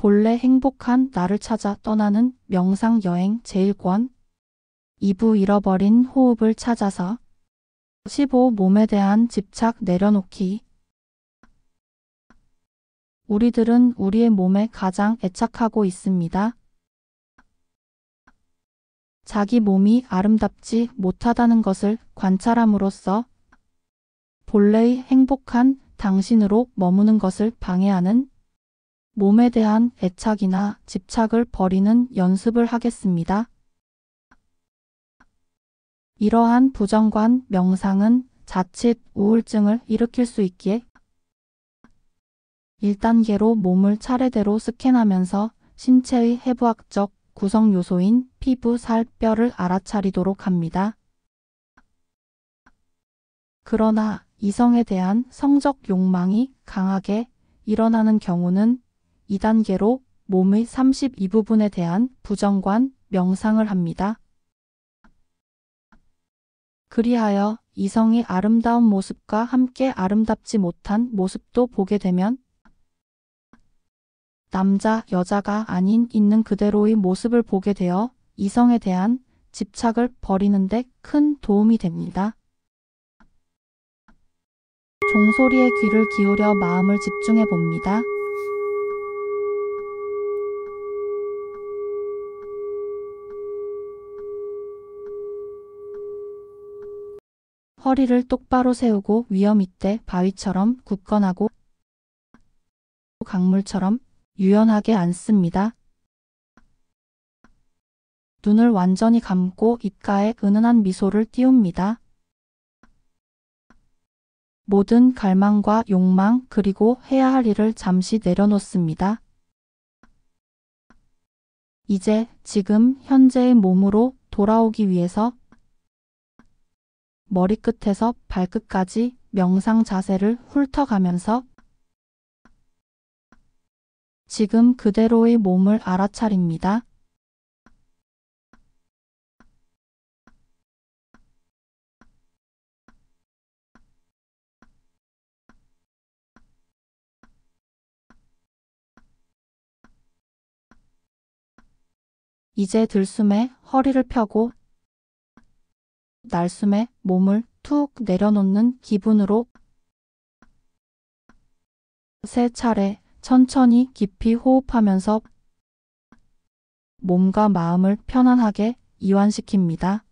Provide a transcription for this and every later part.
본래 행복한 나를 찾아 떠나는 명상 여행 제1권 2부 잃어버린 호흡을 찾아서 15 몸에 대한 집착 내려놓기. 우리들은 우리의 몸에 가장 애착하고 있습니다. 자기 몸이 아름답지 못하다는 것을 관찰함으로써 본래의 행복한 당신으로 머무는 것을 방해하는 몸에 대한 애착이나 집착을 버리는 연습을 하겠습니다. 이러한 부정관 명상은 자칫 우울증을 일으킬 수 있기에 1단계로 몸을 차례대로 스캔하면서 신체의 해부학적 구성 요소인 피부, 살, 뼈를 알아차리도록 합니다. 그러나 이성에 대한 성적 욕망이 강하게 일어나는 경우는 2단계로 몸의 32부분에 대한 부정관 명상을 합니다. 그리하여 이성의 아름다운 모습과 함께 아름답지 못한 모습도 보게 되면 남자, 여자가 아닌 있는 그대로의 모습을 보게 되어 이성에 대한 집착을 버리는 데 큰 도움이 됩니다. 종소리에 귀를 기울여 마음을 집중해 봅니다. 허리를 똑바로 세우고 위어 밑에 바위처럼 굳건하고 강물처럼 유연하게 앉습니다. 눈을 완전히 감고 입가에 은은한 미소를 띄웁니다. 모든 갈망과 욕망 그리고 해야 할 일을 잠시 내려놓습니다. 이제 지금 현재의 몸으로 돌아오기 위해서 머리끝에서 발끝까지 명상 자세를 훑어가면서 지금 그대로의 몸을 알아차립니다. 이제 들숨에 허리를 펴고 날숨에 몸을 툭 내려놓는 기분으로 3차례 천천히 깊이 호흡하면서 몸과 마음을 편안하게 이완시킵니다.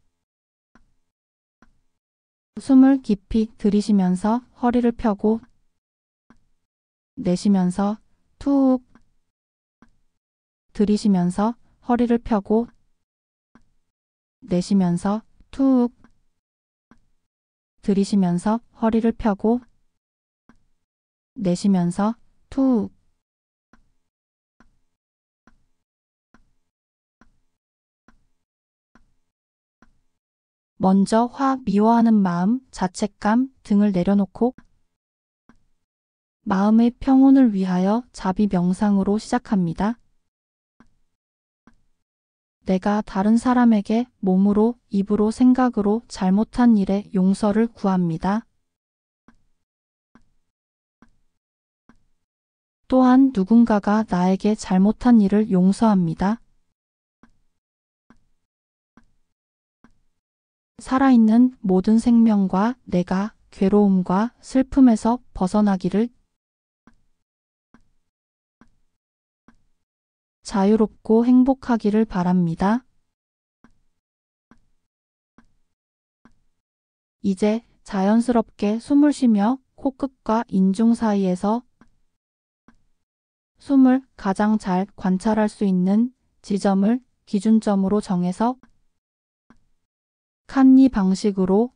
숨을 깊이 들이쉬면서 허리를 펴고 내쉬면서 툭 들이쉬면서 허리를 펴고 내쉬면서 툭 들이쉬면서 허리를 펴고 내쉬면서 툭. 먼저 미워하는 마음, 자책감 등을 내려놓고 마음의 평온을 위하여 자비 명상으로 시작합니다. 내가 다른 사람에게 몸으로, 입으로, 생각으로 잘못한 일에 용서를 구합니다. 또한 누군가가 나에게 잘못한 일을 용서합니다. 살아있는 모든 생명과 내가 괴로움과 슬픔에서 벗어나기를 자유롭고 행복하기를 바랍니다. 이제 자연스럽게 숨을 쉬며 코끝과 인중 사이에서 숨을 가장 잘 관찰할 수 있는 지점을 기준점으로 정해서 칸니 방식으로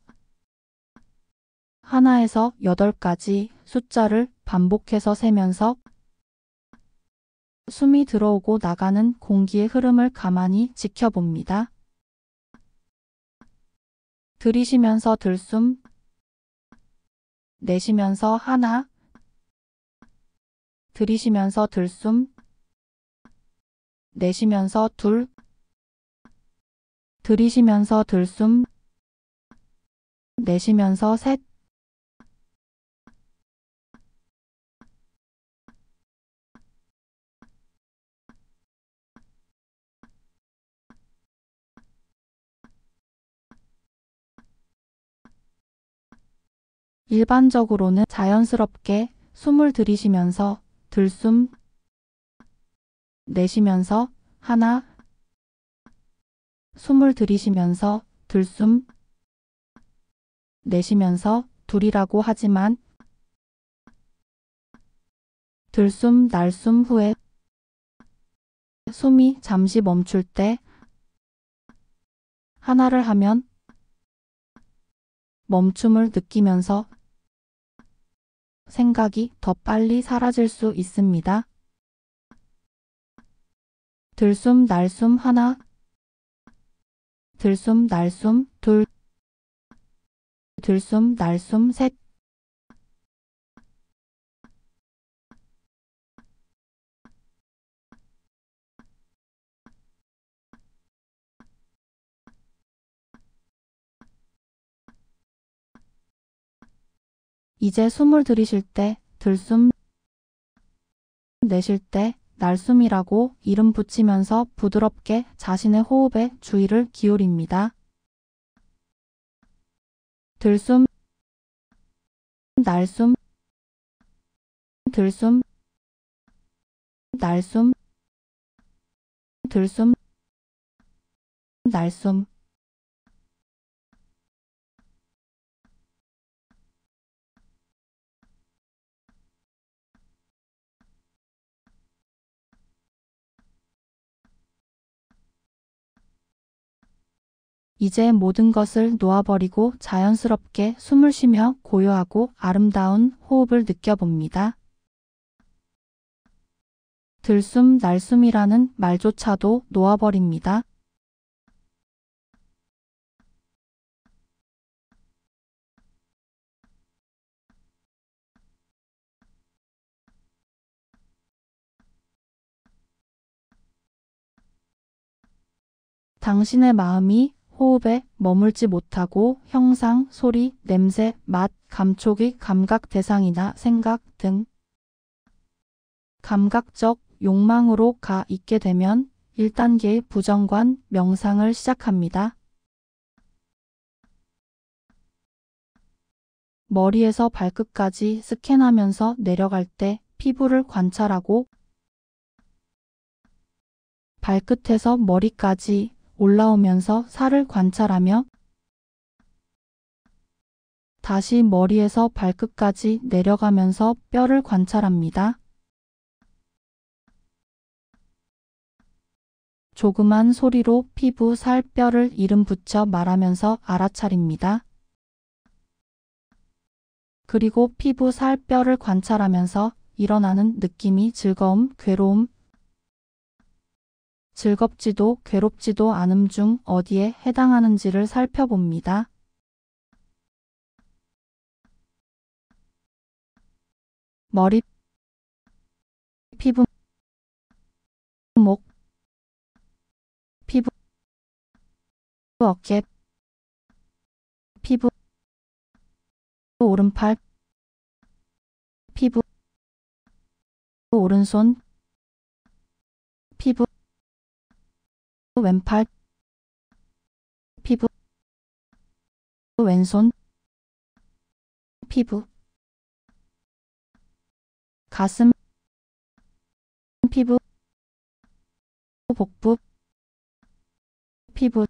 하나에서 8까지 숫자를 반복해서 세면서 숨이 들어오고 나가는 공기의 흐름을 가만히 지켜봅니다. 들이쉬면서 들숨, 내쉬면서 하나, 들이쉬면서 들숨, 내쉬면서 둘, 들이쉬면서 들숨, 내쉬면서 셋. 일반적으로는 자연스럽게 숨을 들이쉬면서 들숨 내쉬면서 하나, 숨을 들이쉬면서 들숨 내쉬면서 둘이라고 하지만 들숨 날숨 후에 숨이 잠시 멈출 때 하나를 하면 멈춤을 느끼면서 생각이 더 빨리 사라질 수 있습니다. 들숨 날숨 하나, 들숨 날숨 둘, 들숨 날숨 셋. 이제 숨을 들이쉴 때 들숨, 내쉴 때 날숨이라고 이름 붙이면서 부드럽게 자신의 호흡에 주의를 기울입니다. 들숨, 날숨, 들숨, 날숨, 들숨, 날숨. 이제 모든 것을 놓아버리고 자연스럽게 숨을 쉬며 고요하고 아름다운 호흡을 느껴봅니다. 들숨, 날숨이라는 말조차도 놓아버립니다. 당신의 마음이 호흡에 머물지 못하고 형상, 소리, 냄새, 맛, 감촉의 감각 대상이나 생각 등 감각적 욕망으로 가 있게 되면 1단계의 부정관 명상을 시작합니다. 머리에서 발끝까지 스캔하면서 내려갈 때 피부를 관찰하고 발끝에서 머리까지 올라오면서 살을 관찰하며 다시 머리에서 발끝까지 내려가면서 뼈를 관찰합니다. 조그만 소리로 피부, 살, 뼈를 이름 붙여 말하면서 알아차립니다. 그리고 피부, 살, 뼈를 관찰하면서 일어나는 느낌이 즐거움, 괴로움, 즐겁지도 괴롭지도 않음 중 어디에 해당하는지를 살펴봅니다. 머리, 피부, 목, 피부, 어깨, 피부, 오른팔, 피부, 오른손, 피부, 왼팔, 피부, 왼손, 피부, 가슴, 피부, 복부, 피부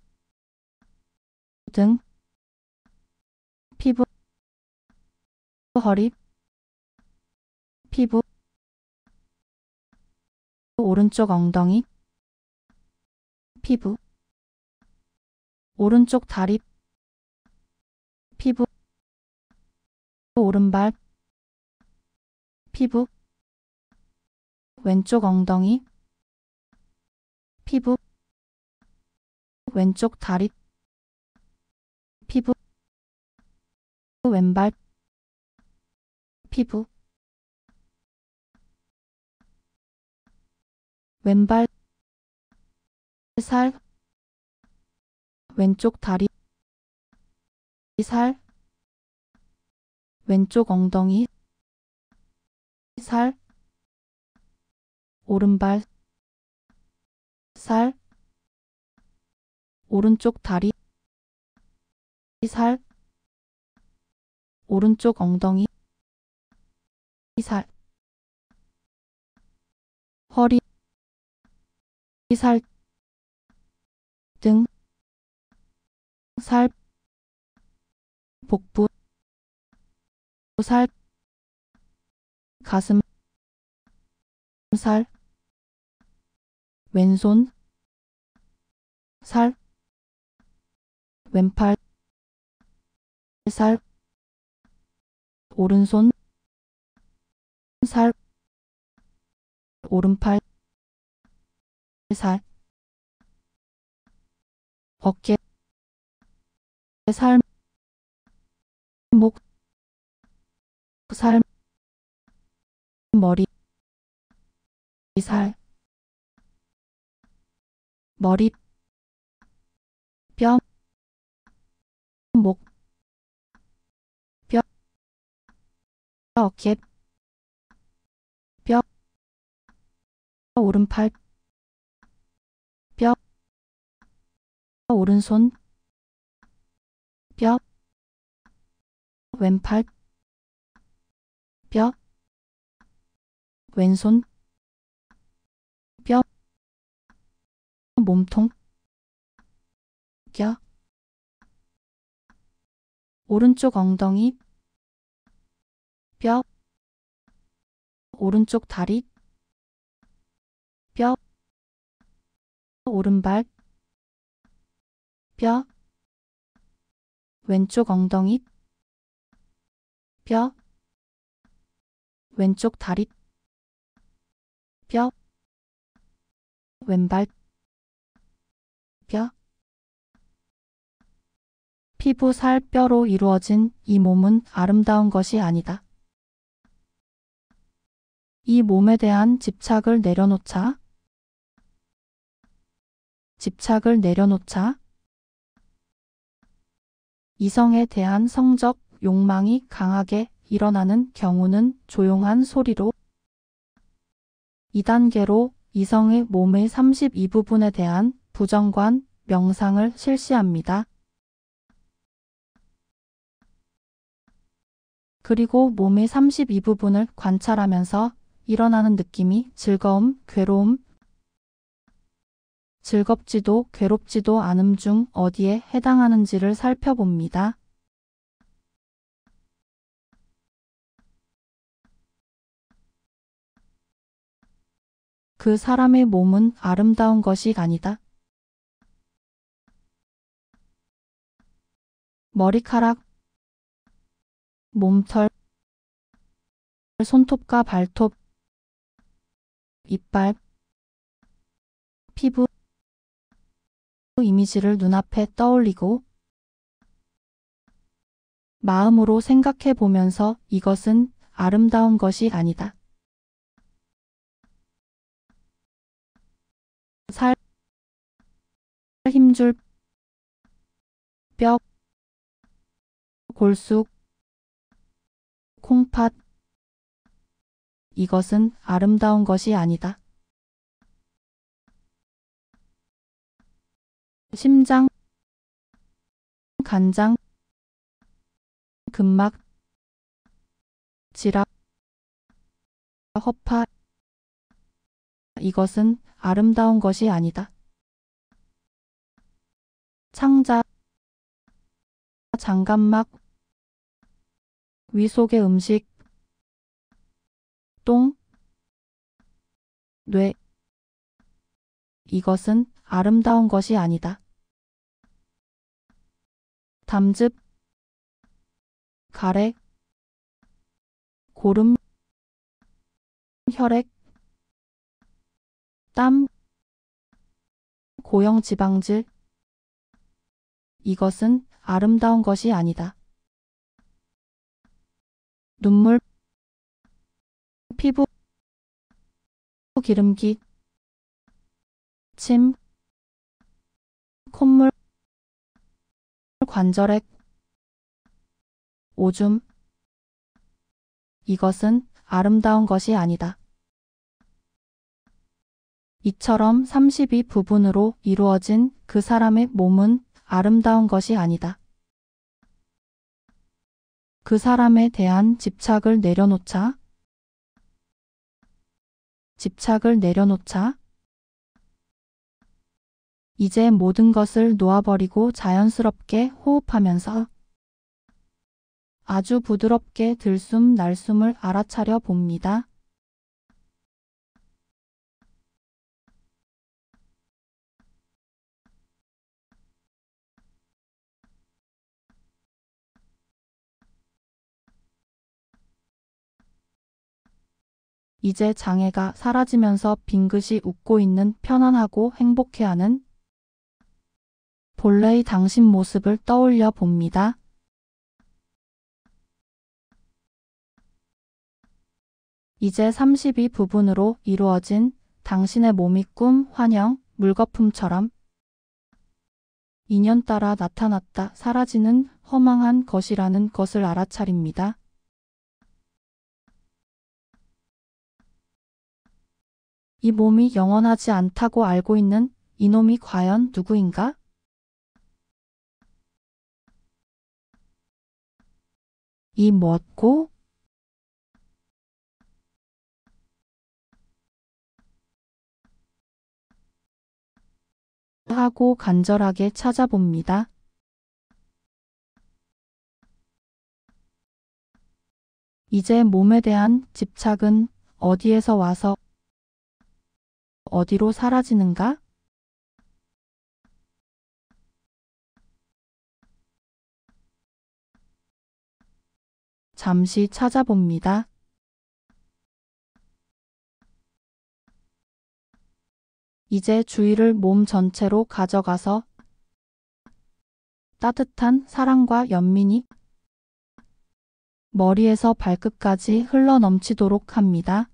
등, 피부, 허리, 피부, 오른쪽 엉덩이, 피부, 오른쪽 다리, 피부, 오른발, 피부, 왼쪽 엉덩이, 피부, 왼쪽 다리, 피부, 왼발, 피부, 왼발, 살, 왼쪽 다리, 살, 왼쪽 엉덩이, 살, 오른발, 살, 오른쪽 다리, 살, 오른쪽 엉덩이, 살, 허리, 살, 등, 살, 복부, 살, 가슴, 살, 왼손, 살, 왼팔, 살, 오른손, 살, 오른팔, 살, 어깨, 살, 목, 살, 머리, 살, 머리, 뼈, 목, 뼈, 어깨, 뼈, 오른팔, 뼈, 오른손, 뼈, 왼팔, 뼈, 왼손, 뼈, 몸통, 뼈, 오른쪽 엉덩이, 뼈, 오른쪽 다리, 뼈, 오른발, 뼈, 왼쪽 엉덩이, 뼈, 왼쪽 다리, 뼈, 왼발, 뼈. 피부, 살, 뼈로 이루어진 이 몸은 아름다운 것이 아니다. 이 몸에 대한 집착을 내려놓자. 집착을 내려놓자. 이성에 대한 성적 욕망이 강하게 일어나는 경우는 조용한 소리로 2단계로 이성의 몸의 32부분에 대한 부정관 명상을 실시합니다. 그리고 몸의 32부분을 관찰하면서 일어나는 느낌이 즐거움, 괴로움, 즐겁지도 괴롭지도 않음 중 어디에 해당하는지를 살펴봅니다. 그 사람의 몸은 아름다운 것이 아니다. 머리카락, 몸털, 손톱과 발톱, 이빨, 피부, 이미지를 눈앞에 떠올리고 마음으로 생각해 보면서 이것은 아름다운 것이 아니다. 살, 힘줄, 뼈, 골수, 콩팥. 이것은 아름다운 것이 아니다. 심장, 간장, 근막, 지압, 허파. 이것은 아름다운 것이 아니다. 창자, 장간막, 위 속의 음식, 똥, 뇌. 이것은 아름다운 것이 아니다. 담즙, 가래, 고름, 혈액, 땀, 고형지방질. 이것은 아름다운 것이 아니다. 눈물, 피부, 기름기, 침, 콧물, 관절액, 오줌. 이것은 아름다운 것이 아니다. 이처럼 32부분으로 이루어진 그 사람의 몸은 아름다운 것이 아니다. 그 사람에 대한 집착을 내려놓자. 집착을 내려놓자. 이제 모든 것을 놓아버리고 자연스럽게 호흡하면서 아주 부드럽게 들숨 날숨을 알아차려 봅니다. 이제 장애가 사라지면서 빙긋이 웃고 있는 편안하고 행복해하는 본래의 당신 모습을 떠올려 봅니다. 이제 32 부분으로 이루어진 당신의 몸이 꿈, 환영, 물거품처럼 인연 따라 나타났다 사라지는 허망한 것이라는 것을 알아차립니다. 이 몸이 영원하지 않다고 알고 있는 이놈이 과연 누구인가? 이 무엇고? 하고 간절하게 찾아봅니다. 이제 몸에 대한 집착은 어디에서 와서 어디로 사라지는가? 잠시 찾아봅니다. 이제 주의를 몸 전체로 가져가서 따뜻한 사랑과 연민이 머리에서 발끝까지 흘러넘치도록 합니다.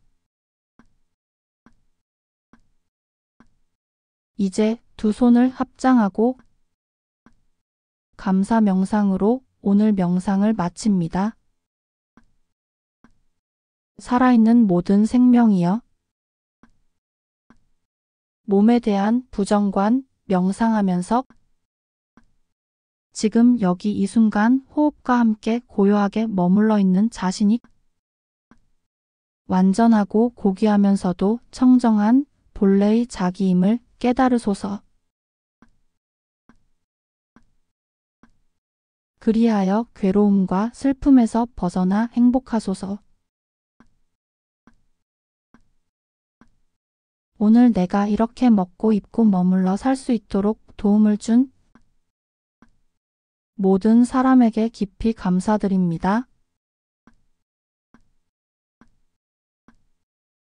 이제 두 손을 합장하고 감사 명상으로 오늘 명상을 마칩니다. 살아있는 모든 생명이여, 몸에 대한 부정관 명상하면서 지금 여기 이 순간 호흡과 함께 고요하게 머물러 있는 자신이 완전하고 고귀하면서도 청정한 본래의 자기임을 깨달으소서. 그리하여 괴로움과 슬픔에서 벗어나 행복하소서. 오늘 내가 이렇게 먹고 입고 머물러 살 수 있도록 도움을 준 모든 사람에게 깊이 감사드립니다.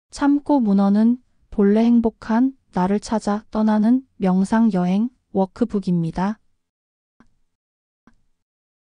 참고 문어는 본래 행복한 나를 찾아 떠나는 명상 여행 워크북입니다.